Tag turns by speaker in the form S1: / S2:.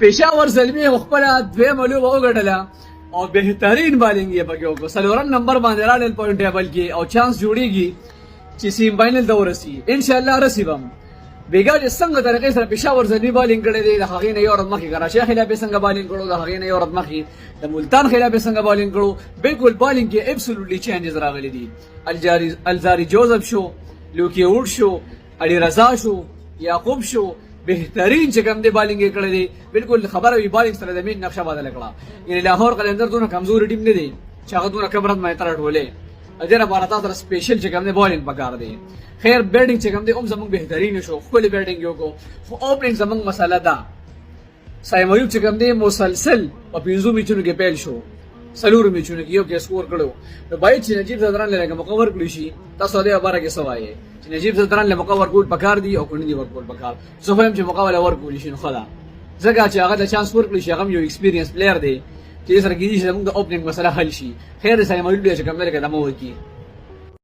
S1: پېښور زلمي خپله دویمه لوبه وګټله او بهترین بالینګ یې پکې وکړو. څلورم نمبر باندې راغلل پوینټ ټیبل کې او چانس جوړیږي چې سیم فاینل ته ورسي. انشاءالله رسي به هم. بېګا چې څنګه طریقې سره پېښور زلمي بالینګ کړی دی د هغې نه یو ورځ مخکې کراچۍ خلاف یې څنګه بالینګ کړو، د هغې نه یو ورځ مخکې د ملتان خلاف یې څنګه بالینګ کړو. بالکل بالینګ کې ابسولوټلي چینجز راغلي دي. الزاري جوزف شو، لوکی ووډ شو، اډي رضا شو، یعقوب شو، بهترین چې کوم دی بالینګ یې کړی دی. بالکل خبره وي بالینګ سره د مین نقشه بدله کړه. یعنې لاهور قلندر دونه کمزوري ټیم نه دی چې هغه دونه کم رن باندې راټولې. دې لپاره تا سره سپیشل چې کوم دی بالینګ پکار دی. خیر بیټینګ چې کوم دی هم زموږ بهترین شو، ښکلې بیټینګ یې وکړو. خو اوپننګ زموږ مسله ده. سایم ایوب چې کوم دی مسلسل په پنځو میچونو کې پیل شو، څلورو میچونو کې یو کې سکور کړو. نو باید چې نجیب زدران لږه موقع ورکړی شي. تاسو دې باره کې څه وایې چې نجیب زدران له موقع ورکول پکار دي او کړي دي ورکول پکار؟ زه خو یم چې موقع ولا ورکول شي نو ښه ده، ځکه چې هغه د چانس ورکړي شي. هغه یو ایکسپیرینس پلیر دی چې سره کېدای شي زموږ د اوپننګ مسله حل شي. خیر سایم ایوب چې کوم دی که دمه وکړي.